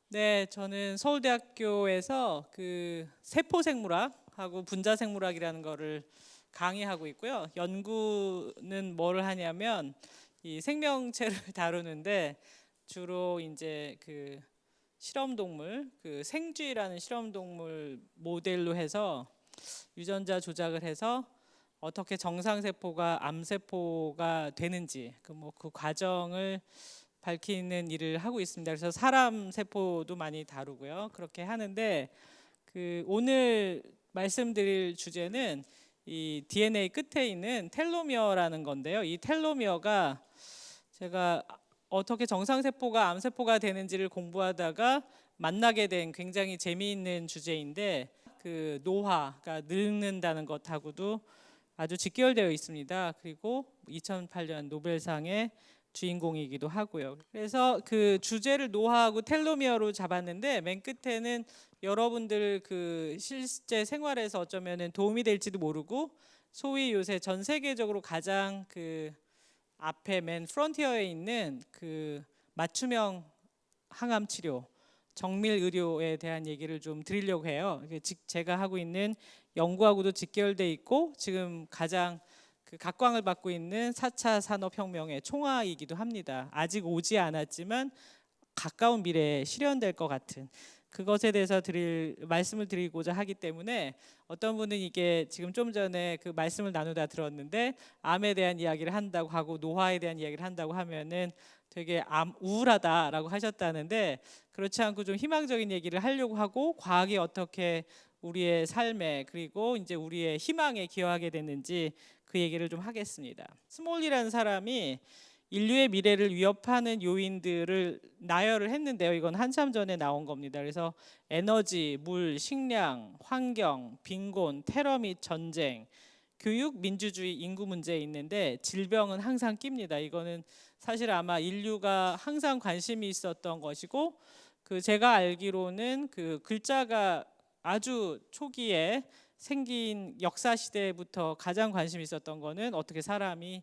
네, 저는 서울대학교에서 그 세포생물학하고 분자생물학이라는 거를 강의하고 있고요. 연구는 뭐를 하냐면 이 생명체를 다루는데 주로 이제 그 실험동물, 그 생쥐라는 실험동물 모델로 해서 유전자 조작을 해서 어떻게 정상세포가 암세포가 되는지 그 과정을 밝히는 일을 하고 있습니다. 그래서 사람 세포도 많이 다루고요. 그렇게 하는데 그 오늘 말씀드릴 주제는 이 DNA 끝에 있는 텔로미어라는 건데요. 이 텔로미어가 제가 어떻게 정상세포가 암세포가 되는지를 공부하다가 만나게 된 굉장히 재미있는 주제인데 그 노화, 그러니까 늙는다는 것하고도 아주 직결되어 있습니다. 그리고 2008년 노벨상의 주인공이기도 하고요. 그래서 그 주제를 노화하고 텔로미어로 잡았는데 맨 끝에는 여러분들 그 실제 생활에서 어쩌면은 도움이 될지도 모르고 소위 요새 전 세계적으로 가장 그 앞에 맨 프론티어에 있는 그 맞춤형 항암 치료, 정밀 의료에 대한 얘기를 좀 드리려고 해요. 제가 하고 있는 연구하고도 직결돼 있고 지금 가장 그 각광을 받고 있는 4차 산업혁명의 총화이기도 합니다. 아직 오지 않았지만 가까운 미래에 실현될 것 같은 그것에 대해서 말씀을 드리고자 하기 때문에 어떤 분은 이게 지금 좀 전에 그 말씀을 나누다 들었는데 암에 대한 이야기를 한다고 하고 노화에 대한 이야기를 한다고 하면은 되게 우울하다라고 하셨다는데 그렇지 않고 좀 희망적인 얘기를 하려고 하고 과학이 어떻게 우리의 삶에 그리고 이제 우리의 희망에 기여하게 됐는지 그 얘기를 좀 하겠습니다. 스몰리라는 사람이 인류의 미래를 위협하는 요인들을 나열을 했는데요. 이건 한참 전에 나온 겁니다. 그래서 에너지, 물, 식량, 환경, 빈곤, 테러 및 전쟁, 교육, 민주주의, 인구 문제에 있는데 질병은 항상 낍니다. 이거는 사실 아마 인류가 항상 관심이 있었던 것이고 그 제가 알기로는 그 글자가 아주 초기에 생긴 역사 시대부터 가장 관심이 있었던 거는 어떻게 사람이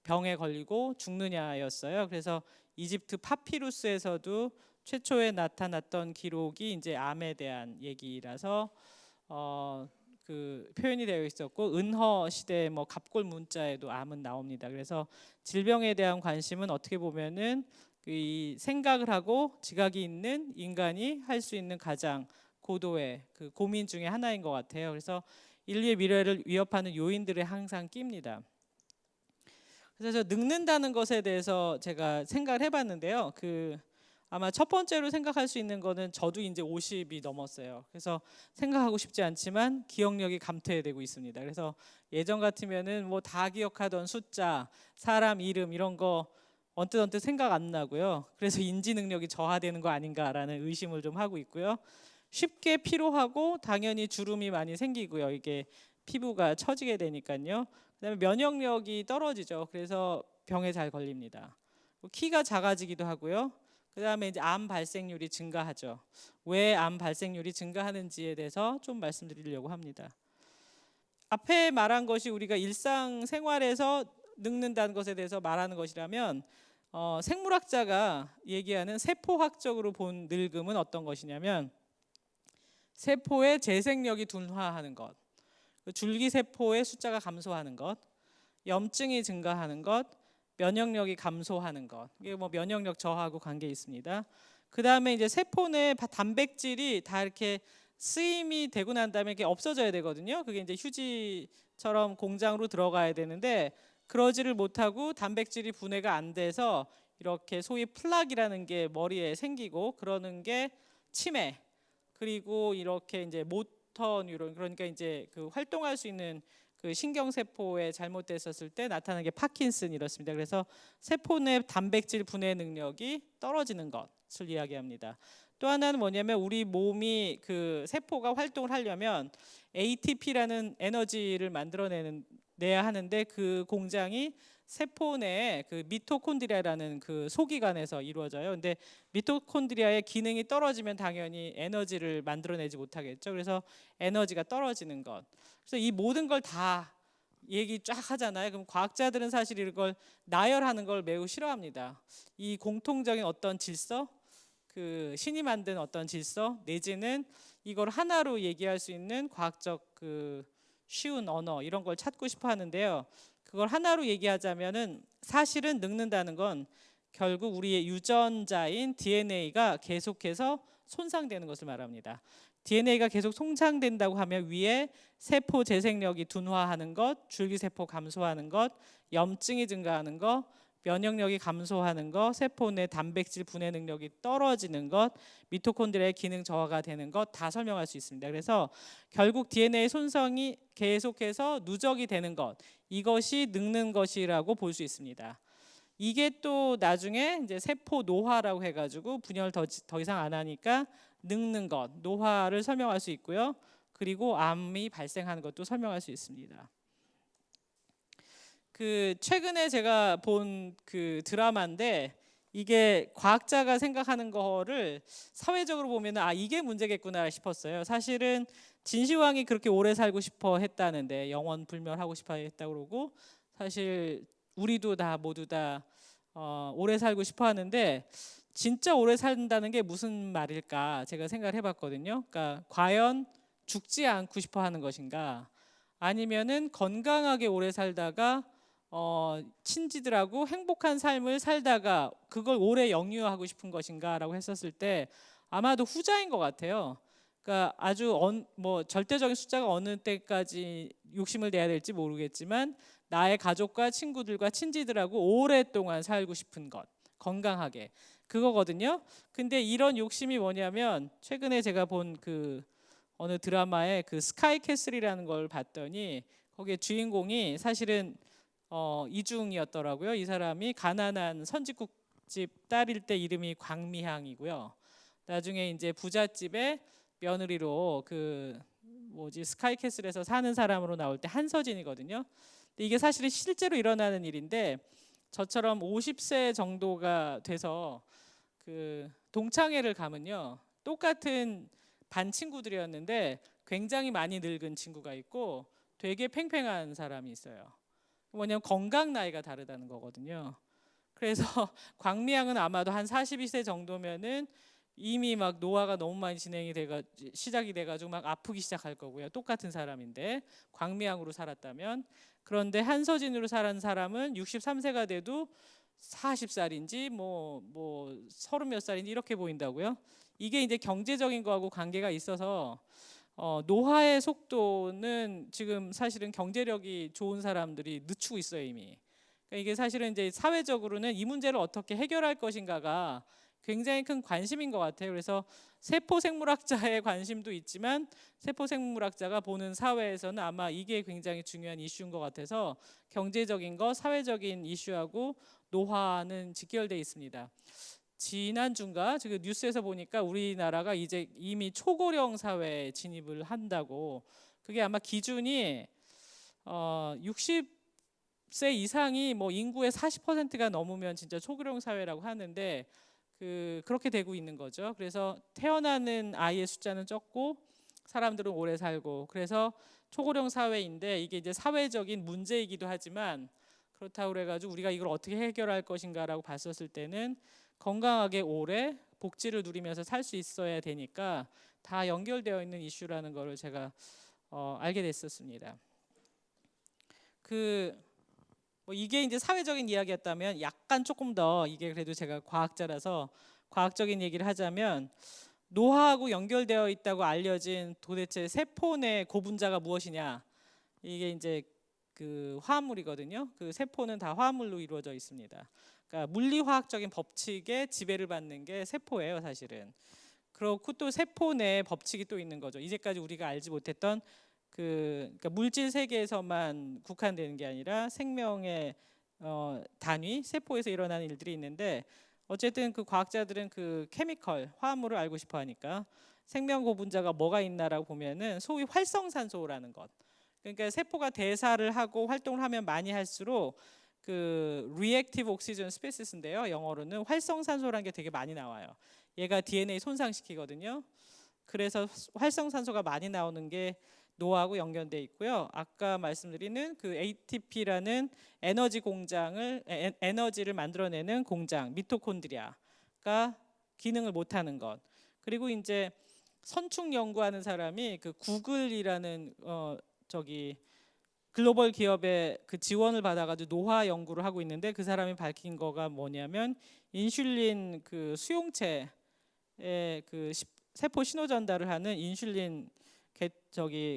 병에 걸리고 죽느냐였어요. 그래서 이집트 파피루스에서도 최초에 나타났던 기록이 이제 암에 대한 얘기라서 그 표현이 되어 있었고 은허 시대 뭐 갑골 문자에도 암은 나옵니다. 그래서 질병에 대한 관심은 어떻게 보면은 이 생각을 하고 지각이 있는 인간이 할 수 있는 가장 고도의 그 고민 중에 하나인 것 같아요. 그래서 인류의 미래를 위협하는 요인들을 항상 낍니다. 그래서 늙는다는 것에 대해서 제가 생각을 해봤는데요. 그 아마 첫 번째로 생각할 수 있는 거는 저도 이제 50이 넘었어요. 그래서 생각하고 싶지 않지만 기억력이 감퇴되고 있습니다. 그래서 예전 같으면은 뭐 다 기억하던 숫자, 사람 이름 이런 거 언뜻 생각 안 나고요. 그래서 인지 능력이 저하되는 거 아닌가라는 의심을 좀 하고 있고요. 쉽게 피로하고 당연히 주름이 많이 생기고요. 이게 피부가 처지게 되니까요. 그다음에 면역력이 떨어지죠. 그래서 병에 잘 걸립니다. 키가 작아지기도 하고요. 그다음에 이제 암 발생률이 증가하죠. 왜 암 발생률이 증가하는지에 대해서 좀 말씀드리려고 합니다. 앞에 말한 것이 우리가 일상생활에서 늙는다는 것에 대해서 말하는 것이라면 생물학자가 얘기하는 세포학적으로 본 늙음은 어떤 것이냐면 세포의 재생력이 둔화하는 것, 줄기세포의 숫자가 감소하는 것, 염증이 증가하는 것, 면역력이 감소하는 것. 이게 뭐 면역력 저하하고 관계 있습니다. 그 다음에 이제 세포 내 단백질이 다 이렇게 쓰임이 되고 난 다음에 이게 없어져야 되거든요. 그게 이제 휴지처럼 공장으로 들어가야 되는데 그러지를 못하고 단백질이 분해가 안 돼서 이렇게 소위 플락이라는 게 머리에 생기고 그러는 게 치매. 그리고 이렇게 이제 모터 뉴런 그러니까 이제 그 활동할 수 있는 그 신경세포에 잘못됐었을 때 나타나는 게 파킨슨 이렇습니다. 그래서 세포 내 단백질 분해 능력이 떨어지는 것을 이야기합니다. 또 하나는 뭐냐면 우리 몸이 그 세포가 활동을 하려면 ATP라는 에너지를 내야 하는데 그 공장이 세포 내에 그 미토콘드리아라는 그 소기관에서 이루어져요. 근데 미토콘드리아의 기능이 떨어지면 당연히 에너지를 만들어내지 못하겠죠. 그래서 에너지가 떨어지는 것. 그래서 이 모든 걸 다 얘기 쫙 하잖아요. 그럼 과학자들은 사실 이걸 나열하는 걸 매우 싫어합니다. 이 공통적인 어떤 질서, 그 신이 만든 어떤 질서 내지는 이걸 하나로 얘기할 수 있는 과학적 그 쉬운 언어 이런 걸 찾고 싶어 하는데요. 그걸 하나로 얘기하자면은 사실은 늙는다는 건 결국 우리의 유전자인 DNA가 계속해서 손상되는 것을 말합니다. DNA가 계속 손상된다고 하면 위에 세포 재생력이 둔화하는 것, 줄기세포 감소하는 것, 염증이 증가하는 것, 면역력이 감소하는 것, 세포 내 단백질 분해 능력이 떨어지는 것, 미토콘드리아의 기능 저하가 되는 것 다 설명할 수 있습니다. 그래서 결국 DNA 손상이 계속해서 누적이 되는 것, 이것이 늙는 것이라고 볼 수 있습니다. 이게 또 나중에 이제 세포 노화라고 해가지고 분열 더 이상 안 하니까 늙는 것, 노화를 설명할 수 있고요. 그리고 암이 발생하는 것도 설명할 수 있습니다. 그 최근에 제가 본 그 드라마인데 이게 과학자가 생각하는 거를 사회적으로 보면 아 이게 문제겠구나 싶었어요. 사실은 진시황이 그렇게 오래 살고 싶어 했다는데 영원 불멸하고 싶어 했다고 그러고 사실 우리도 다 모두 다 오래 살고 싶어 하는데 진짜 오래 산다는 게 무슨 말일까 제가 생각을 해봤거든요. 그러니까 과연 죽지 않고 싶어 하는 것인가 아니면은 건강하게 오래 살다가 친지들하고 행복한 삶을 살다가 그걸 오래 영유하고 싶은 것인가라고 했었을 때 아마도 후자인 것 같아요. 그러니까 아주 뭐 절대적인 숫자가 어느 때까지 욕심을 내야 될지 모르겠지만 나의 가족과 친구들과 친지들하고 오랫동안 살고 싶은 것, 건강하게 그거거든요. 근데 이런 욕심이 뭐냐면 최근에 제가 본 그 어느 드라마에 그 스카이 캐슬이라는 걸 봤더니 거기에 주인공이 사실은 이중이었더라고요. 이 사람이 가난한 선진국집 딸일 때 이름이 광미향이고요. 나중에 이제 부잣집에 며느리로 그 뭐지 스카이캐슬에서 사는 사람으로 나올 때 한서진이거든요. 근데 이게 사실은 실제로 일어나는 일인데 저처럼 50세 정도가 돼서 그 동창회를 가면요. 똑같은 반 친구들이었는데 굉장히 많이 늙은 친구가 있고 되게 팽팽한 사람이 있어요. 뭐냐면 건강 나이가 다르다는 거거든요. 그래서 광미향은 아마도 한 42세 정도면은 이미 막 노화가 너무 많이 시작이 돼가지고 막 아프기 시작할 거고요. 똑같은 사람인데 광미향으로 살았다면 그런데 한서진으로 살은 사람은 63세가 돼도 40살인지 뭐 30 몇 살인지 이렇게 보인다고요. 이게 이제 경제적인 거하고 관계가 있어서 노화의 속도는 지금 사실은 경제력이 좋은 사람들이 늦추고 있어요 이미. 그러니까 이게 사실은 이제 사회적으로는 이 문제를 어떻게 해결할 것인가가 굉장히 큰 관심인 것 같아요. 그래서 세포생물학자의 관심도 있지만 세포생물학자가 보는 사회에서는 아마 이게 굉장히 중요한 이슈인 것 같아서 경제적인 거, 사회적인 이슈하고 노화는 직결되어 있습니다. 지난주인가 지금 뉴스에서 보니까 우리나라가 이제 이미 초고령 사회에 진입을 한다고. 그게 아마 기준이 60세 이상이 뭐 인구의 40%가 넘으면 진짜 초고령 사회라고 하는데 그렇게 되고 있는 거죠. 그래서 태어나는 아이의 숫자는 적고 사람들은 오래 살고 그래서 초고령 사회인데 이게 이제 사회적인 문제이기도 하지만 그렇다고 그래가지고 우리가 이걸 어떻게 해결할 것인가라고 봤었을 때는 건강하게 오래 복지를 누리면서 살 수 있어야 되니까 다 연결되어 있는 이슈라는 것을 제가 알게 됐었습니다. 뭐 이게 이제 사회적인 이야기였다면 약간 조금 더 이게 그래도 제가 과학자라서 과학적인 얘기를 하자면 노화하고 연결되어 있다고 알려진 도대체 세포 내 고분자가 무엇이냐 이게 이제 그 화합물이거든요. 그 세포는 다 화합물로 이루어져 있습니다. 그러니까 물리화학적인 법칙에 지배를 받는 게 세포예요, 사실은. 그렇고 또 세포 내 법칙이 또 있는 거죠. 이제까지 우리가 알지 못했던 그러니까 물질 세계에서만 국한되는 게 아니라 생명의 단위, 세포에서 일어나는 일들이 있는데 어쨌든 그 과학자들은 그 케미컬, 화합물을 알고 싶어 하니까 생명 고분자가 뭐가 있나라고 보면은 소위 활성산소라는 것. 그러니까 세포가 대사를 하고 활동을 하면 많이 할수록 그 reactive oxygen species,인데요. 영어로는 활성산소라는 게 되게 많이 나와요. 얘가 DNA 손상시키거든요. 그래서 활성산소가 많이 나오는 게 노화하고 연결돼 있고요. 아까 말씀드리는 그 ATP라는 에너지를 만들어내는 공장 미토콘드리아가 기능을 못하는 것. 그리고 이제 선충 연구하는 사람이 그 구글이라는 글로벌 기업의 그 지원을 받아가지고 노화 연구를 하고 있는데, 그 사람이 밝힌 거가 뭐냐면 인슐린 그 수용체에 그 세포 신호 전달을 하는 인슐린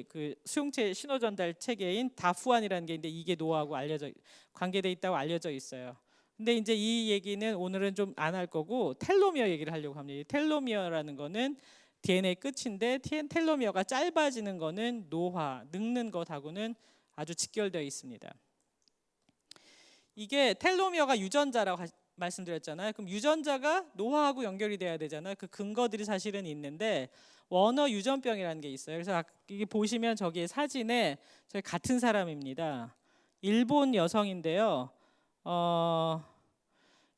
그 수용체 신호 전달 체계인 다프안이라는 게 있는데, 이게 노화하고 관계돼 있다고 알려져 있어요. 근데 이제 이 얘기는 오늘은 좀 안 할 거고 텔로미어 얘기를 하려고 합니다. 텔로미어라는 거는 DNA 끝인데, 텔로미어가 짧아지는 거는 노화, 늙는 것하고는 아주 직결되어 있습니다. 이게 텔로미어가 유전자라고 말씀드렸잖아요. 그럼 유전자가 노화하고 연결이 돼야 되잖아요. 그 근거들이 사실은 있는데 워너 유전병이라는 게 있어요. 그래서 이게 보시면 저기 사진에 저희 같은 사람입니다. 일본 여성인데요.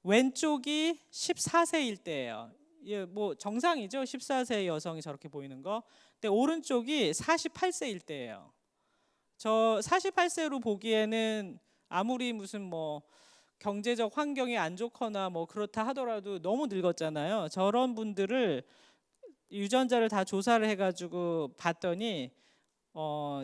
왼쪽이 14세일 때예요. 뭐 정상이죠. 14세 여성이 저렇게 보이는 거. 근데 오른쪽이 48세일 때예요. 저 48세로 보기에는 아무리 무슨 뭐 경제적 환경이 안 좋거나 뭐 그렇다 하더라도 너무 늙었잖아요. 저런 분들을 유전자를 다 조사를 해가지고 봤더니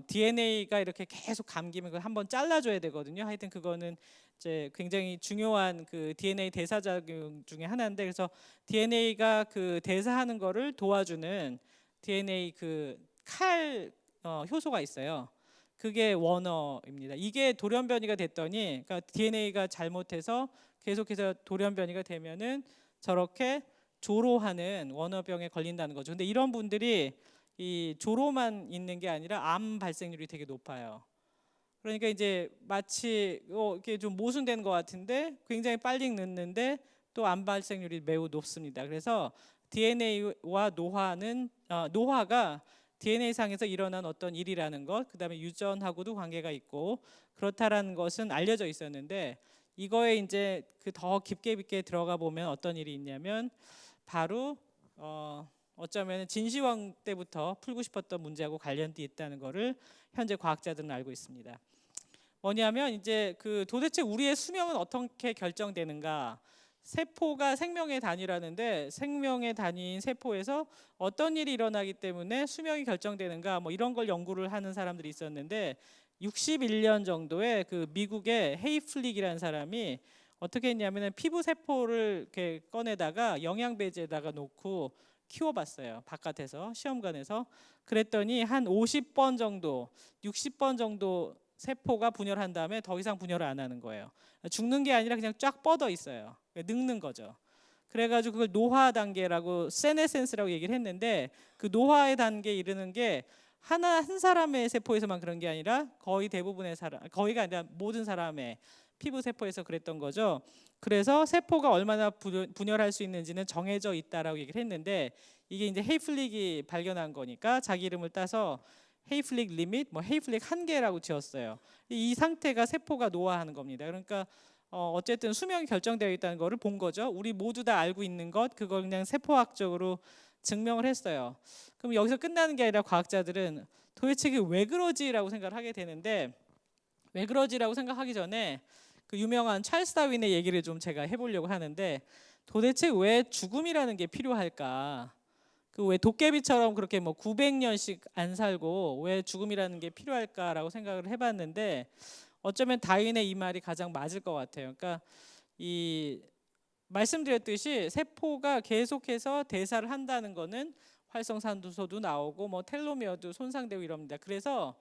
DNA가 이렇게 계속 감기면 그걸 한번 잘라줘야 되거든요. 하여튼 그거는 이제 굉장히 중요한 그 DNA 대사작용 중에 하나인데, 그래서 DNA가 그 대사하는 거를 도와주는 DNA 그 칼 효소가 있어요. 그게 워너입니다. 이게 돌연변이가 됐더니, 그러니까 DNA가 잘못해서 계속해서 돌연변이가 되면은 저렇게 조로하는 워너병에 걸린다는 거죠. 근데 이런 분들이 이 조로만 있는 게 아니라 암 발생률이 되게 높아요. 그러니까 이제 마치 이렇게 좀 모순된 것 같은데 굉장히 빨리 늙는데 또 암 발생률이 매우 높습니다. 그래서 DNA와 노화가 DNA상에서 일어난 어떤 일이라는 것, 그다음에 유전하고도 관계가 있고 그렇다라는 것은 알려져 있었는데, 이거에 이제 그 더 깊게 들어가 보면 어떤 일이 있냐면 바로 어쩌면 진시황 때부터 풀고 싶었던 문제하고 관련이 있다는 것을 현재 과학자들은 알고 있습니다. 뭐냐면 이제 그 도대체 우리의 수명은 어떻게 결정되는가? 세포가 생명의 단위라는데, 생명의 단위인 세포에서 어떤 일이 일어나기 때문에 수명이 결정되는가, 뭐 이런 걸 연구를 하는 사람들이 있었는데, 61년 정도에 그 미국의 헤이플릭이라는 사람이 어떻게 했냐면 피부 세포를 이렇게 꺼내다가 영양 배지에다가 놓고 키워봤어요. 바깥에서 시험관에서. 그랬더니 한 50번 정도, 60번 정도 세포가 분열한 다음에 더 이상 분열을 안 하는 거예요. 죽는 게 아니라 그냥 쫙 뻗어 있어요. 늙는 거죠. 그래가지고 그걸 노화 단계라고 세네센스라고 얘기를 했는데, 그 노화의 단계에 이르는 게 한 사람의 세포에서만 그런 게 아니라 거의 대부분의 거의가 아니라 모든 사람의 피부 세포에서 그랬던 거죠. 그래서 세포가 얼마나 분열할 수 있는지는 정해져 있다라고 얘기를 했는데, 이게 이제 헤이플릭이 발견한 거니까 자기 이름을 따서 헤이플릭 리밋, 뭐 헤이플릭 한계라고 지었어요. 이 상태가 세포가 노화하는 겁니다. 그러니까 어쨌든 수명이 결정되어 있다는 거를 본 거죠. 우리 모두 다 알고 있는 것, 그걸 그냥 세포학적으로 증명을 했어요. 그럼 여기서 끝나는 게 아니라 과학자들은 도대체 이게 왜 그러지라고 생각을 하게 되는데, 왜 그러지라고 생각하기 전에 그 유명한 찰스 다윈의 얘기를 좀 제가 해보려고 하는데, 도대체 왜 죽음이라는 게 필요할까? 그 왜 도깨비처럼 그렇게 뭐 900년씩 안 살고 왜 죽음이라는 게 필요할까라고 생각을 해봤는데, 어쩌면 다윈의 이 말이 가장 맞을 것 같아요. 그러니까 이 말씀드렸듯이 세포가 계속해서 대사를 한다는 거는 활성산소도 나오고 뭐 텔로미어도 손상되고 이럽니다. 그래서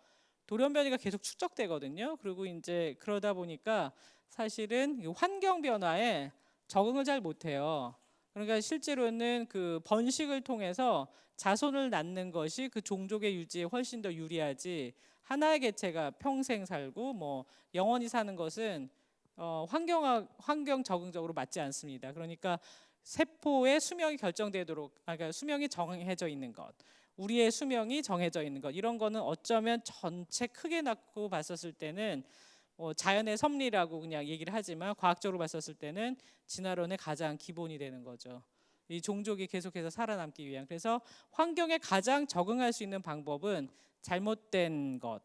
돌연변이가 계속 축적되거든요. 그리고 이제 그러다 보니까 사실은 환경 변화에 적응을 잘 못해요. 그러니까 실제로는 그 번식을 통해서 자손을 낳는 것이 그 종족의 유지에 훨씬 더 유리하지, 하나의 개체가 평생 살고 뭐 영원히 사는 것은 환경 적응적으로 맞지 않습니다. 그러니까 세포의 수명이 결정되도록, 그러니까 수명이 정해져 있는 것, 우리의 수명이 정해져 있는 것, 이런 거는 어쩌면 전체 크게 놓고 봤었을 때는 자연의 섭리라고 그냥 얘기를 하지만, 과학적으로 봤었을 때는 진화론의 가장 기본이 되는 거죠. 이 종족이 계속해서 살아남기 위한. 그래서 환경에 가장 적응할 수 있는 방법은 잘못된 것,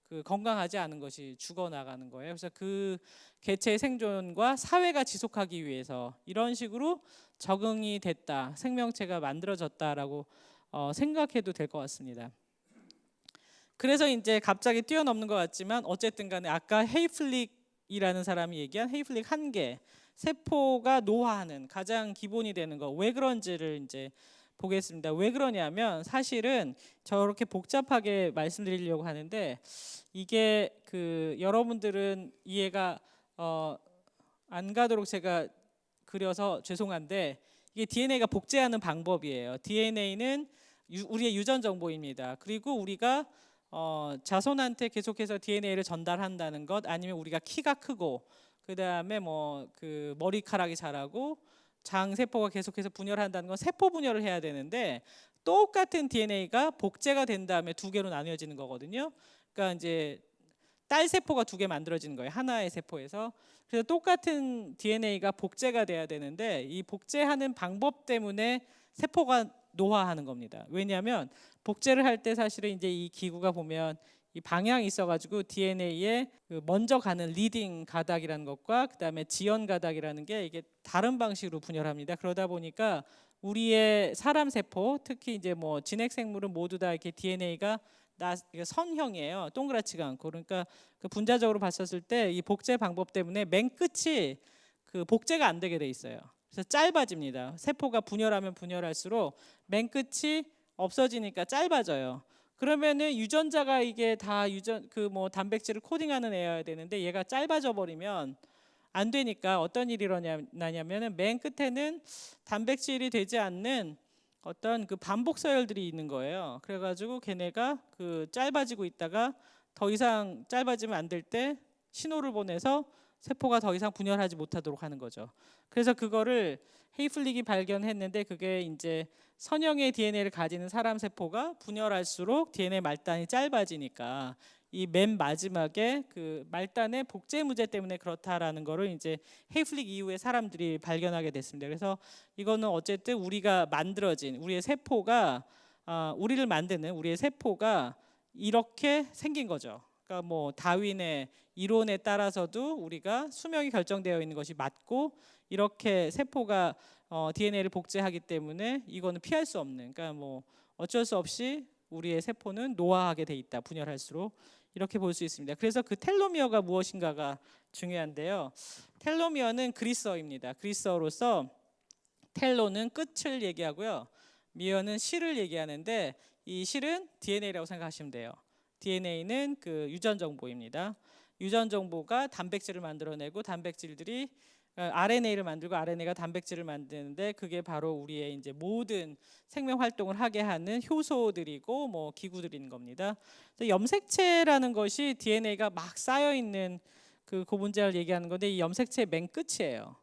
그 건강하지 않은 것이 죽어나가는 거예요. 그래서 그 개체의 생존과 사회가 지속하기 위해서 이런 식으로 적응이 됐다, 생명체가 만들어졌다라고 생각해도 될 것 같습니다. 그래서 이제 갑자기 뛰어넘는 것 같지만 어쨌든 간에 아까 헤이플릭이라는 사람이 얘기한 헤이플릭 한계, 세포가 노화하는 가장 기본이 되는 거, 왜 그런지를 이제 보겠습니다. 왜 그러냐면 사실은 저렇게 복잡하게 말씀드리려고 하는데 이게 그 여러분들은 이해가 안 가도록 제가 그려서 죄송한데 이게 DNA가 복제하는 방법이에요. DNA는 우리의 유전 정보입니다. 그리고 우리가 자손한테 계속해서 DNA를 전달한다는 것, 아니면 우리가 키가 크고 그 다음에 뭐 그 머리카락이 자라고 장세포가 계속해서 분열한다는 건 세포 분열을 해야 되는데 똑같은 DNA가 복제가 된 다음에 두 개로 나뉘어지는 거거든요. 그러니까 이제 딸 세포가 두 개 만들어지는 거예요. 하나의 세포에서. 그래서 똑같은 DNA가 복제가 돼야 되는데 이 복제하는 방법 때문에 세포가 노화하는 겁니다. 왜냐하면 복제를 할 때 사실은 이제 이 기구가 보면 이 방향이 있어가지고 DNA에 그 먼저 가는 리딩 가닥이라는 것과 그 다음에 지연 가닥이라는 게 이게 다른 방식으로 분열합니다. 그러다 보니까 우리의 사람 세포, 특히 이제 뭐 진핵 생물은 모두 다 이렇게 DNA가 선형이에요. 동그랗지가 않고. 그러니까 그 분자적으로 봤었을 때 이 복제 방법 때문에 맨 끝이 그 복제가 안 되게 돼 있어요. 그래서 짧아집니다. 세포가 분열하면 분열할수록 맨 끝이 없어지니까 짧아져요. 그러면은 유전자가 이게 다 유전 그 뭐 단백질을 코딩하는 애여야 되는데 얘가 짧아져 버리면 안 되니까 어떤 일이 일어나냐면은 맨 끝에는 단백질이 되지 않는 어떤 그 반복 서열들이 있는 거예요. 그래가지고 걔네가 그 짧아지고 있다가 더 이상 짧아지면 안 될 때 신호를 보내서 세포가 더 이상 분열하지 못하도록 하는 거죠. 그래서 그거를 헤이플릭이 발견했는데 그게 이제 선형의 DNA를 가지는 사람 세포가 분열할수록 DNA 말단이 짧아지니까 이 맨 마지막에 그 말단의 복제 문제 때문에 그렇다라는 거를 이제 헤이플릭 이후에 사람들이 발견하게 됐습니다. 그래서 이거는 어쨌든 우리가 만들어진 우리의 세포가 우리를 만드는 우리의 세포가 이렇게 생긴 거죠. 그러니까 뭐 다윈의 이론에 따라서도 우리가 수명이 결정되어 있는 것이 맞고 이렇게 세포가 DNA를 복제하기 때문에 이거는 피할 수 없는, 그러니까 뭐 어쩔 수 없이 우리의 세포는 노화하게 돼 있다, 분열할수록. 이렇게 볼 수 있습니다. 그래서 그 텔로미어가 무엇인가가 중요한데요. 텔로미어는 그리스어입니다. 그리스어로서 텔로는 끝을 얘기하고요, 미어는 실을 얘기하는데 이 실은 DNA라고 생각하시면 돼요. DNA는 그 유전 정보입니다. 유전 정보가 단백질을 만들어내고 단백질들이 RNA를 만들고 RNA가 단백질을 만드는데 그게 바로 우리의 이제 모든 생명 활동을 하게 하는 효소들이고 뭐 기구들인 겁니다. 염색체라는 것이 DNA가 막 쌓여 있는 그 고분자를 얘기하는 건데 이 염색체 맨 끝이에요.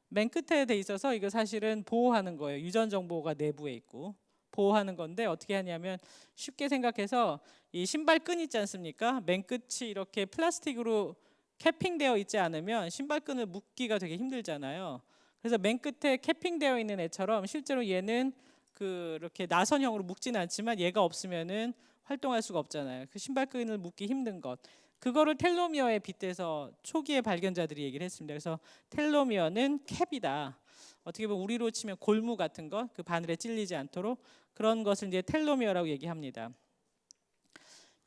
맨 끝에 돼 있어서 이거 사실은 보호하는 거예요. 유전 정보가 내부에 있고 보호하는 건데 어떻게 하냐면 쉽게 생각해서 이 신발끈 있지 않습니까? 맨 끝이 이렇게 플라스틱으로 캐핑되어 있지 않으면 신발끈을 묶기가 되게 힘들잖아요. 그래서 맨 끝에 캐핑되어 있는 애처럼 실제로 얘는 그렇게 나선형으로 묶지는 않지만 얘가 없으면은 활동할 수가 없잖아요. 그 신발끈을 묶기 힘든 것. 그거를 텔로미어에 빗대서 초기의 발견자들이 얘기를 했습니다. 그래서 텔로미어는 캡이다. 어떻게 보면 우리로 치면 골무 같은 것, 그 바늘에 찔리지 않도록 그런 것을 이제 텔로미어라고 얘기합니다.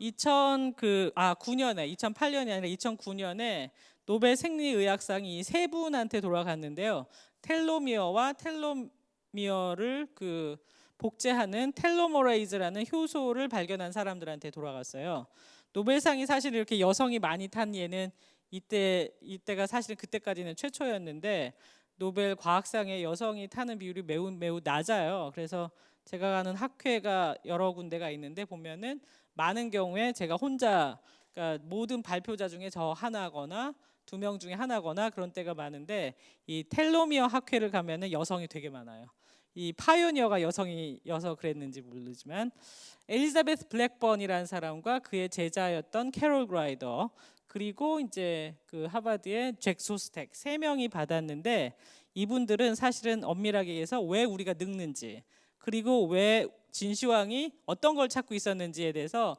2008년에 2008년이 아니라 2009년에 노벨 생리의학상이 세 분한테 돌아갔는데요. 텔로미어와 텔로미어를 그 복제하는 텔로머레이즈라는 효소를 발견한 사람들한테 돌아갔어요. 노벨상이 사실 이렇게 여성이 많이 탄 예는 이때가 사실은 그때까지는 최초였는데 노벨 과학상에 여성이 타는 비율이 매우 낮아요. 그래서 제가 가는 학회가 여러 군데가 있는데 보면은 많은 경우에 제가 혼자, 그러니까 모든 발표자 중에 저 하나거나 두 명 중에 하나거나 그런 때가 많은데 이 텔로미어 학회를 가면은 여성이 되게 많아요. 이 파이오니어가 여성이어서 그랬는지 모르지만 엘리자베스 블랙번이라는 사람과 그의 제자였던 캐롤 그라이더 그리고 이제 그 하버드의 잭 소스텍 세 명이 받았는데 이분들은 사실은 엄밀하게 얘기해서 왜 우리가 늙는지 그리고 왜 진시황이 어떤 걸 찾고 있었는지에 대해서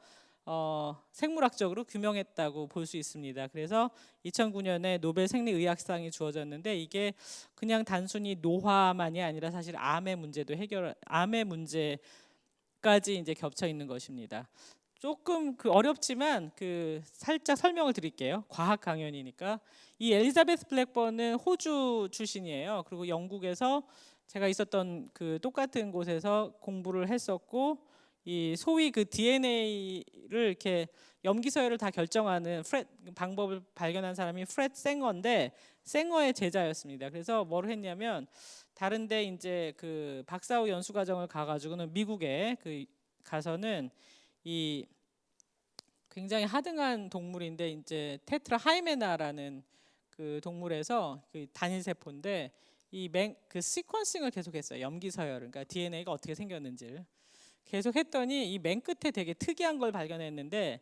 생물학적으로 규명했다고 볼 수 있습니다. 그래서 2009년에 노벨 생리의학상이 주어졌는데 이게 그냥 단순히 노화만이 아니라 사실 암의 문제도 암의 문제까지 이제 겹쳐 있는 것입니다. 조금 어렵지만 살짝 설명을 드릴게요. 과학 강연이니까. 이 엘리자베스 블랙번은 호주 출신이에요. 그리고 영국에서 제가 있었던 똑같은 곳에서 공부를 했었고, 이 소위 DNA를 이렇게 염기 서열을 다 결정하는 방법을 발견한 사람이 프렛 쌩어인데, 쌩어의 제자였습니다. 그래서 뭘 했냐면 다른데 이제 박사후 연수 과정을 가가지고는 미국에 가서는 이 굉장히 하등한 동물인데 이제 테트라 하이메나라는 동물에서 단일 세포인데 시퀀싱을 계속했어요. 염기 서열, 그러니까 DNA가 어떻게 생겼는지를 계속 했더니 이 맨 끝에 되게 특이한 걸 발견했는데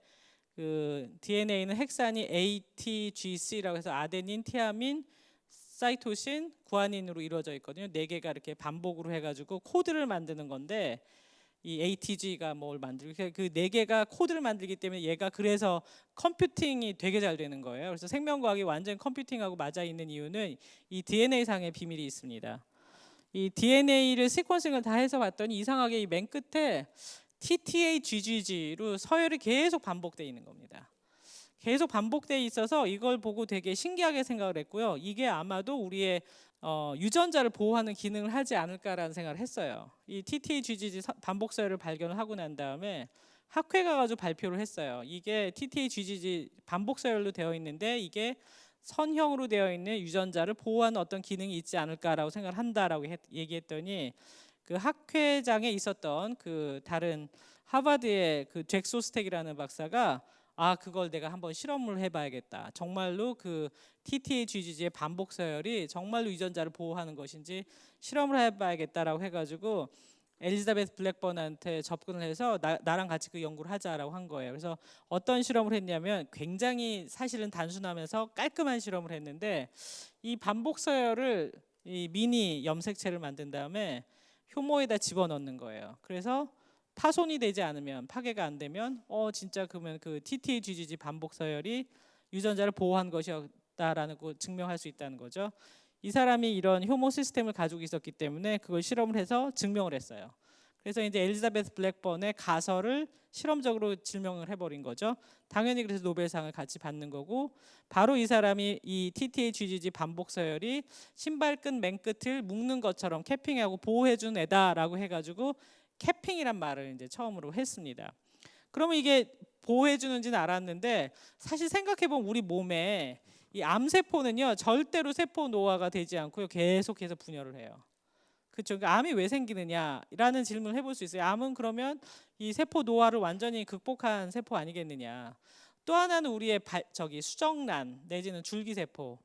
DNA는 핵산이 ATGC라고 해서 아데닌, 티아민, 사이토신, 구아닌으로 이루어져 있거든요. 4개가 이렇게 반복으로 해가지고 코드를 만드는 건데 이 ATG가 뭘 만들고 그 4개가 코드를 만들기 때문에 얘가 그래서 컴퓨팅이 되게 잘 되는 거예요. 그래서 생명과학이 완전 컴퓨팅하고 맞아 있는 이유는 이 DNA 상의 비밀이 있습니다. 이 DNA를 시퀀싱을 다 해서 봤더니 이상하게 이 맨 끝에 TTAGGG로 서열이 계속 반복되어 있는 겁니다. 계속 반복되어 있어서 이걸 보고 되게 신기하게 생각을 했고요. 이게 아마도 우리의 유전자를 보호하는 기능을 하지 않을까라는 생각을 했어요. 이 TTAGGG 반복 서열을 발견을 하고 난 다음에 학회가 가지고 발표를 했어요. 이게 TTAGGG 반복 서열로 되어 있는데 이게 선형으로 되어 있는 유전자를 보호하는 어떤 기능이 있지 않을까라고 생각을 한다라고 얘기했더니 학회장에 있었던 다른 하버드의 잭 소스텍이라는 박사가 그걸 내가 한번 실험을 해봐야겠다. 정말로 TTAGGG의 반복 서열이 정말로 유전자를 보호하는 것인지 실험을 해봐야겠다라고 해가지고 엘리자베스 블랙번한테 접근을 해서 나랑 같이 연구를 하자라고 한 거예요. 그래서 어떤 실험을 했냐면 굉장히 사실은 단순하면서 깔끔한 실험을 했는데 이 반복 서열을 이 미니 염색체를 만든 다음에 효모에다 집어넣는 거예요. 그래서 파손이 되지 않으면, 파괴가 안 되면 진짜 그러면 TTAGGG 반복 서열이 유전자를 보호한 것이었다라는 거 증명할 수 있다는 거죠. 이 사람이 이런 효모 시스템을 가지고 있었기 때문에 그걸 실험을 해서 증명을 했어요. 그래서 이제 엘리자베스 블랙번의 가설을 실험적으로 증명을 해버린 거죠. 당연히 그래서 노벨상을 같이 받는 거고, 바로 이 사람이 이 TTAGGG 반복 서열이 신발끈 맨 끝을 묶는 것처럼 캐핑하고 보호해준 애다라고 해가지고 캐핑이란 말을 이제 처음으로 했습니다. 그러면 이게 보호해주는지는 알았는데 사실 생각해보면 우리 몸에 이 암세포는요 절대로 세포 노화가 되지 않고요 계속해서 분열을 해요. 그렇죠? 그러니까 암이 왜 생기느냐라는 질문을 해볼 수 있어요. 암은 그러면 이 세포 노화를 완전히 극복한 세포 아니겠느냐. 또 하나는 우리의 수정란 내지는 줄기세포.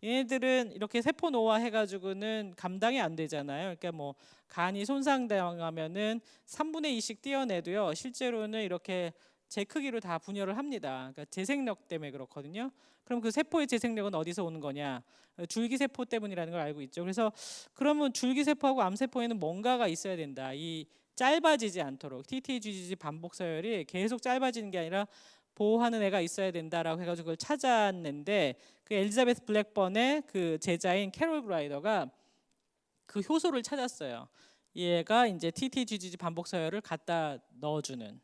얘네들은 이렇게 세포 노화 해가지고는 감당이 안 되잖아요. 그러니까 뭐 간이 손상당하면은 3분의 2씩 떼어내도요 실제로는 이렇게 제 크기로 다 분열을 합니다. 그러니까 재생력 때문에 그렇거든요. 그럼 그 세포의 재생력은 어디서 오는 거냐? 줄기세포 때문이라는 걸 알고 있죠. 그래서 그러면 줄기세포하고 암세포에는 뭔가가 있어야 된다. 이 짧아지지 않도록 TTAGGG 반복 서열이 계속 짧아지는 게 아니라 보호하는 애가 있어야 된다라고 해가지고 그걸 찾았는데 엘리자베스 블랙번의 제자인 캐롤 브라이더가 효소를 찾았어요. 얘가 이제 TTAGGG 반복 서열을 갖다 넣어주는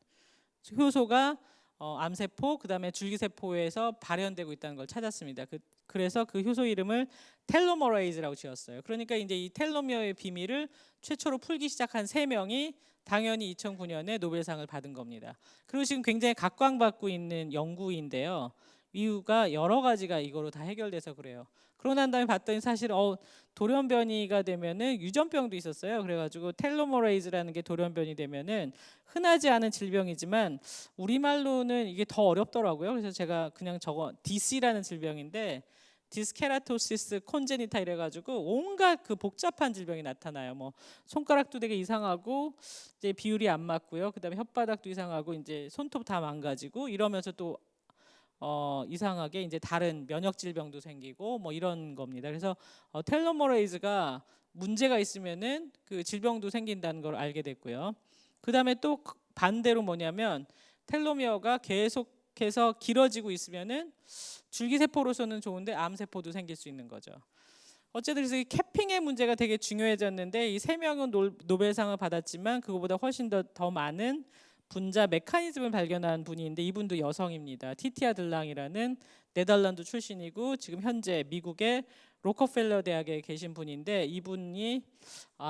효소가 암세포 그다음에 줄기세포에서 발현되고 있다는 걸 찾았습니다. 그래서 효소 이름을 텔로머레이즈라고 지었어요. 그러니까 이제 이 텔로미어의 비밀을 최초로 풀기 시작한 3명이 당연히 2009년에 노벨상을 받은 겁니다. 그리고 지금 굉장히 각광받고 있는 연구인데요. 이유가 여러 가지가 이거로 다 해결돼서 그래요. 그러고 난 다음에 봤더니 사실 돌연변이가 되면은 유전병도 있었어요. 그래가지고 텔로머레이즈라는 게 돌연변이 되면은 흔하지 않은 질병이지만 우리말로는 이게 더 어렵더라고요. 그래서 제가 그냥 DC라는 질병인데 디스케라토시스 콘제니타 이래가지고 온갖 복잡한 질병이 나타나요. 뭐 손가락도 되게 이상하고 이제 비율이 안 맞고요. 그다음에 혓바닥도 이상하고 이제 손톱 다 망가지고 이러면서 또 이상하게 이제 다른 면역 질병도 생기고 뭐 이런 겁니다. 그래서 텔로머레이즈가 문제가 있으면은 질병도 생긴다는 걸 알게 됐고요. 그다음에 또 반대로 뭐냐면 텔로미어가 계속해서 길어지고 있으면은 줄기세포로서는 좋은데 암세포도 생길 수 있는 거죠. 어쨌든 그래서 이 캐핑의 문제가 되게 중요해졌는데 이 3명은 노벨상을 받았지만 그거보다 훨씬 더 많은 분자 메커니즘을 발견한 분인데 이분도 여성입니다. 티티아 들랑이라는 네덜란드 출신이고 지금 현재 미국의 로커펠러 대학에 계신 분인데 이분이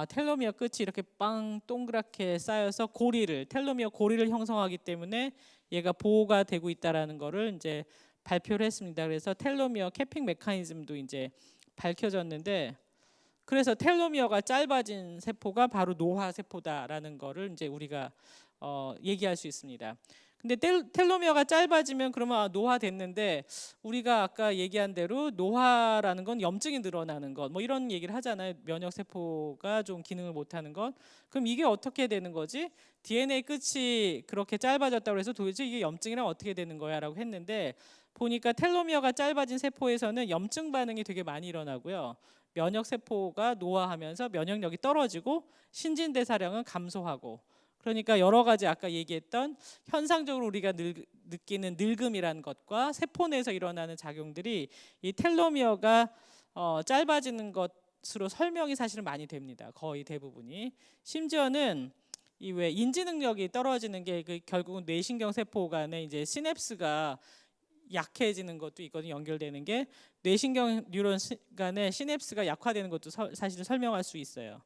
텔로미어 끝이 이렇게 빵 동그랗게 쌓여서 텔로미어 고리를 형성하기 때문에 얘가 보호가 되고 있다라는 거를 이제 발표를 했습니다. 그래서 텔로미어 캐핑 메커니즘도 이제 밝혀졌는데 그래서 텔로미어가 짧아진 세포가 바로 노화 세포다라는 거를 이제 우리가 얘기할 수 있습니다. 근데 텔로미어가 짧아지면 그러면 노화됐는데 우리가 아까 얘기한 대로 노화라는 건 염증이 늘어나는 것 뭐 이런 얘기를 하잖아요. 면역 세포가 좀 기능을 못하는 것. 그럼 이게 어떻게 되는 거지? DNA 끝이 그렇게 짧아졌다고 해서 도대체 이게 염증이랑 어떻게 되는 거야라고 했는데 보니까 텔로미어가 짧아진 세포에서는 염증 반응이 되게 많이 일어나고요. 면역 세포가 노화하면서 면역력이 떨어지고 신진대사량은 감소하고 그러니까 여러 가지 아까 얘기했던 현상적으로 우리가 느끼는 늙음이라는 것과 세포 내에서 일어나는 작용들이 이 텔로미어가 짧아지는 것으로 설명이 사실은 많이 됩니다. 거의 대부분이. 심지어는 이 왜 인지 능력이 떨어지는 게 결국은 뇌신경 세포 간에 이제 시냅스가 약해지는 것도 있거든요. 연결되는 게 뇌신경 뉴런 간의 시냅스가 약화되는 것도 사실 설명할 수 있어요.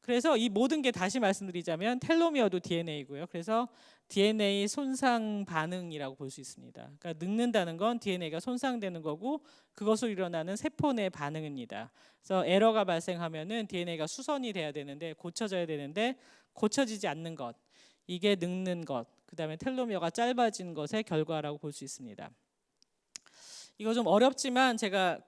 그래서 이 모든 게 다시 말씀드리자면 텔로미어도 DNA고요. 그래서 DNA 손상 반응이라고 볼 수 있습니다. 그러니까 늙는다는 건 DNA가 손상되는 거고 그것으로 일어나는 세포 내 반응입니다. 그래서 에러가 발생하면은 DNA가 수선이 돼야 되는데 고쳐져야 되는데 고쳐지지 않는 것, 이게 늙는 것, 그다음에 텔로미어가 짧아진 것의 결과라고 볼 수 있습니다. 이거 좀 어렵지만 제가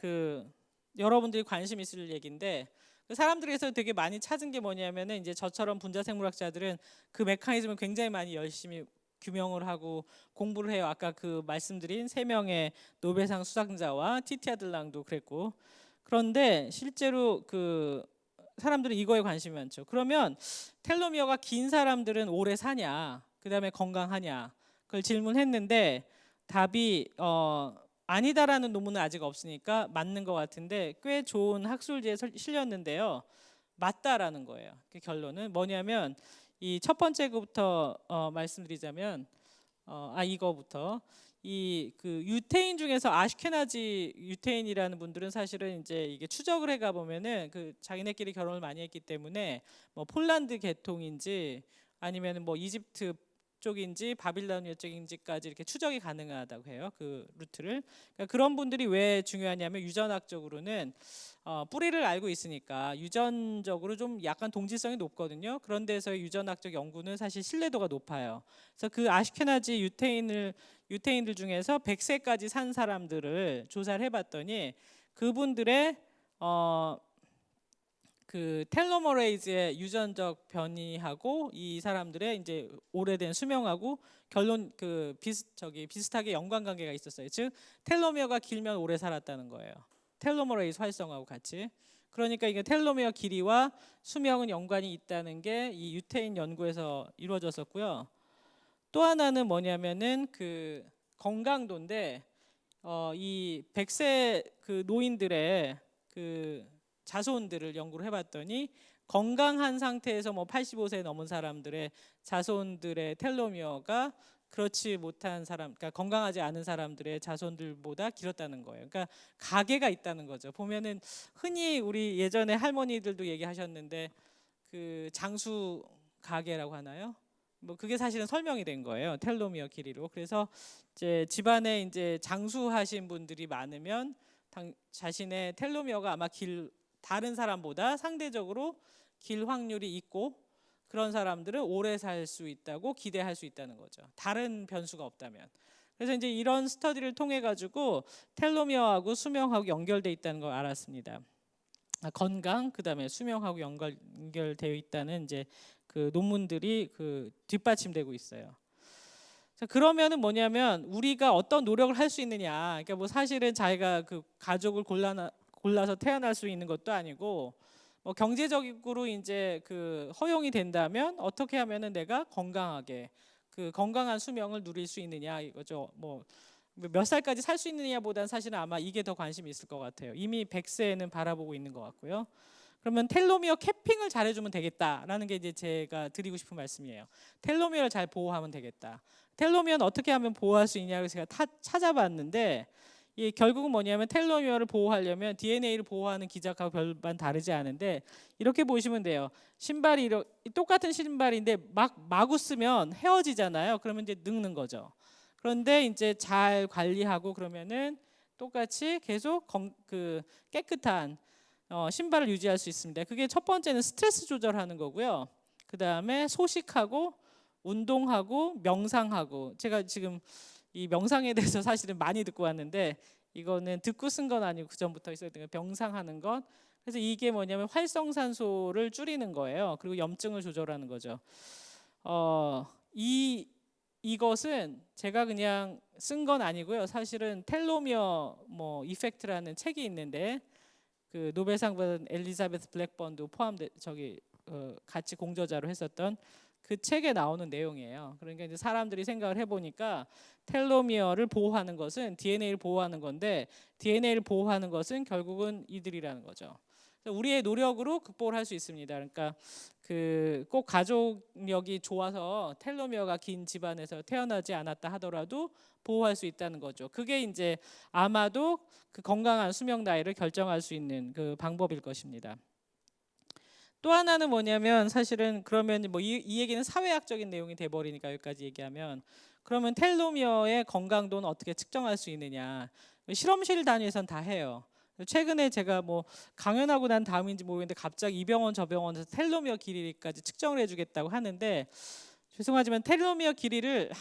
여러분들이 관심 있을 얘기인데 사람들에서 되게 많이 찾은 게 뭐냐면은 이제 저처럼 분자생물학자들은 그 메커니즘을 굉장히 많이 열심히 규명을 하고 공부를 해요. 아까 말씀드린 3명의 노벨상 수상자와 티티아 들랑도 그랬고 그런데 실제로 사람들은 이거에 관심이 많죠. 그러면 텔로미어가 긴 사람들은 오래 사냐, 그 다음에 건강하냐 그걸 질문했는데 답이 아니다라는 논문은 아직 없으니까 맞는 것 같은데 꽤 좋은 학술지에 실렸는데요. 맞다라는 거예요. 그 결론은 뭐냐면 이 첫 번째 거부터 말씀드리자면 이거부터 유태인 중에서 아시케나지 유태인이라는 분들은 사실은 이제 이게 추적을 해가 보면은 자기네끼리 결혼을 많이 했기 때문에 뭐 폴란드 계통인지 아니면 뭐 이집트 쪽인지 바빌로니아 쪽인지까지 이렇게 추적이 가능하다고 해요. 그 루트를. 그러니까 그런 분들이 왜 중요하냐면 유전학적으로는 뿌리를 알고 있으니까 유전적으로 좀 약간 동질성이 높거든요. 그런 데서의 유전학적 연구는 사실 신뢰도가 높아요. 그래서 그 아시케나지 유태인들 중에서 100세까지 산 사람들을 조사를 해봤더니 그분들의 텔로머레이즈의 유전적 변이하고 이 사람들의 이제 오래된 수명하고 결론 비슷하게 연관관계가 있었어요. 즉 텔로미어가 길면 오래 살았다는 거예요. 텔로머레이즈 활성화하고 같이. 그러니까 이게 텔로미어 길이와 수명은 연관이 있다는 게 이 유태인 연구에서 이루어졌었고요. 또 하나는 뭐냐면은 건강도인데 이 100세 노인들의 자손들을 연구를 해봤더니 건강한 상태에서 뭐 85세 넘은 사람들의 자손들의 텔로미어가 그렇지 못한 사람, 그러니까 건강하지 않은 사람들의 자손들보다 길었다는 거예요. 그러니까 가계가 있다는 거죠. 보면은 흔히 우리 예전에 할머니들도 얘기하셨는데 장수 가계라고 하나요? 뭐 그게 사실은 설명이 된 거예요. 텔로미어 길이로. 그래서 이제 집안에 이제 장수하신 분들이 많으면 자신의 텔로미어가 아마 다른 사람보다 상대적으로 길 확률이 있고 그런 사람들은 오래 살 수 있다고 기대할 수 있다는 거죠. 다른 변수가 없다면. 그래서 이제 이런 스터디를 통해 가지고 텔로미어하고 수명하고 연결돼 있다는 걸 알았습니다. 건강 그다음에 수명하고 연결되어 있다는 이제 논문들이 뒷받침되고 있어요. 자, 그러면은 뭐냐면 우리가 어떤 노력을 할 수 있느냐. 그러니까 뭐 사실은 자기가 가족을 골라서 태어날 수 있는 것도 아니고 뭐 경제적으로 이제 허용이 된다면 어떻게 하면은 내가 건강하게 그 건강한 수명을 누릴 수 있느냐 이거죠. 뭐 몇 살까지 살 수 있느냐보다는 사실은 아마 이게 더 관심이 있을 것 같아요. 이미 100세는 바라보고 있는 것 같고요. 그러면 텔로미어 캐핑을 잘해주면 되겠다라는 게 이제 제가 드리고 싶은 말씀이에요. 텔로미어를 잘 보호하면 되겠다. 텔로미어는 어떻게 하면 보호할 수 있냐고 제가 찾아봤는데 이 결국은 뭐냐면 텔로미어를 보호하려면 DNA를 보호하는 기작하고 별반 다르지 않은데 이렇게 보시면 돼요. 신발이 똑같은 신발인데 마구 쓰면 헤어지잖아요. 그러면 이제 늙는 거죠. 그런데 이제 잘 관리하고 그러면은 똑같이 계속 그 깨끗한 신발을 유지할 수 있습니다. 그게 첫 번째는 스트레스 조절하는 거고요. 그 다음에 소식하고 운동하고 명상하고, 제가 지금 이 명상에 대해서 사실은 많이 듣고 왔는데 이거는 듣고 쓴 건 아니고 그 전부터 있었던 거 명상하는 것. 그래서 이게 뭐냐면 활성산소를 줄이는 거예요. 그리고 염증을 조절하는 거죠. 이것은 제가 그냥 쓴 건 아니고요. 사실은 텔로미어 뭐 이펙트라는 책이 있는데 그 노벨상 받은 엘리자베스 블랙번도 포함돼 같이 공저자로 했었던 그 책에 나오는 내용이에요. 그러니까 이제 사람들이 생각을 해보니까 텔로미어를 보호하는 것은 DNA를 보호하는 건데 DNA를 보호하는 것은 결국은 이들이라는 거죠. 우리의 노력으로 극복을 할 수 있습니다. 그러니까 그 꼭 가족력이 좋아서 텔로미어가 긴 집안에서 태어나지 않았다 하더라도 보호할 수 있다는 거죠. 그게 이제 아마도 그 건강한 수명 나이를 결정할 수 있는 그 방법일 것입니다. 또 하나는 뭐냐면 사실은 그러면 뭐 이 얘기는 사회학적인 내용이 돼버리니까 여기까지 얘기하면, 그러면 텔로미어의 건강도는 어떻게 측정할 수 있느냐. 실험실 단위에선 다 해요. 최근에 제가 뭐 강연하고 난 다음인지 모르겠는데 갑자기 이 병원 저 병원에서 텔로미어 길이까지 측정을 해주겠다고 하는데, 죄송하지만 텔로미어 길이를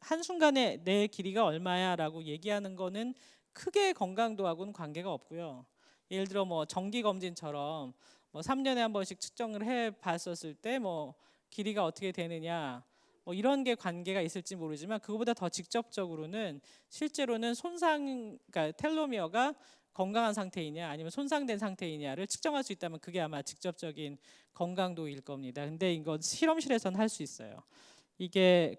한순간에 내 길이가 얼마야 라고 얘기하는 거는 크게 건강도하고는 관계가 없고요. 예를 들어 뭐 정기검진처럼 뭐 3년에 한 번씩 측정을 해 봤었을 때 뭐 길이가 어떻게 되느냐 뭐 이런 게 관계가 있을지 모르지만, 그거보다 더 직접적으로는 실제로는 그러니까 텔로미어가 건강한 상태이냐 아니면 손상된 상태이냐를 측정할 수 있다면 그게 아마 직접적인 건강도일 겁니다. 근데 이건 실험실에서는 할 수 있어요. 이게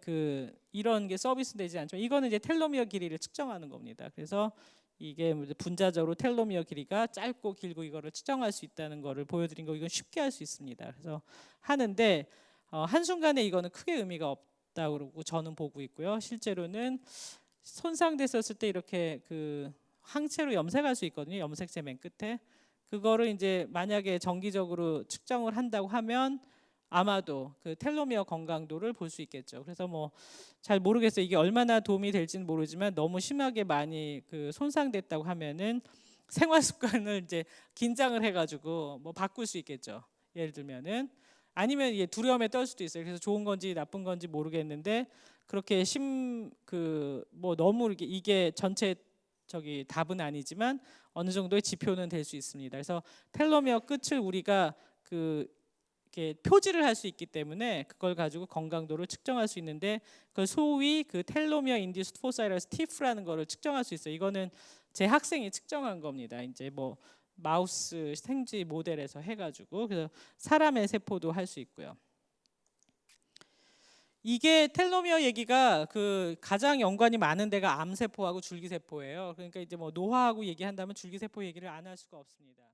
이런 게 서비스 되지 않지만 이거는 이제 텔로미어 길이를 측정하는 겁니다. 그래서 이게 분자적으로 텔로미어 길이가 짧고 길고 이거를 측정할 수 있다는 거를 보여드린 거, 이건 쉽게 할 수 있습니다. 그래서 하는데 한순간에 이거는 크게 의미가 없다고 저는 보고 있고요. 실제로는 손상됐었을 때 이렇게 그 항체로 염색할 수 있거든요. 염색체 맨 끝에. 그거를 이제 만약에 정기적으로 측정을 한다고 하면 아마도 그 텔로미어 건강도를 볼 수 있겠죠. 그래서 뭐 잘 모르겠어요. 이게 얼마나 도움이 될지는 모르지만 너무 심하게 많이 그 손상됐다고 하면은 생활 습관을 이제 긴장을 해가지고 뭐 바꿀 수 있겠죠. 예를 들면은 아니면 이게 두려움에 떨 수도 있어요. 그래서 좋은 건지 나쁜 건지 모르겠는데 그렇게 뭐 너무 이게 전체 답은 아니지만 어느 정도의 지표는 될 수 있습니다. 그래서 텔로미어 끝을 우리가 이렇게 표지를 할 수 있기 때문에 그걸 가지고 건강도를 측정할 수 있는데, 그걸 소위 그 텔로미어 인듀스드 포사이러스 TIF라는 거를 측정할 수 있어요. 이거는 제 학생이 측정한 겁니다. 이제 뭐 마우스 생쥐 모델에서 해가지고, 그래서 사람의 세포도 할 수 있고요. 이게 텔로미어 얘기가 가장 연관이 많은 데가 암세포하고 줄기세포예요. 그러니까 이제 뭐 노화하고 얘기한다면 줄기세포 얘기를 안 할 수가 없습니다.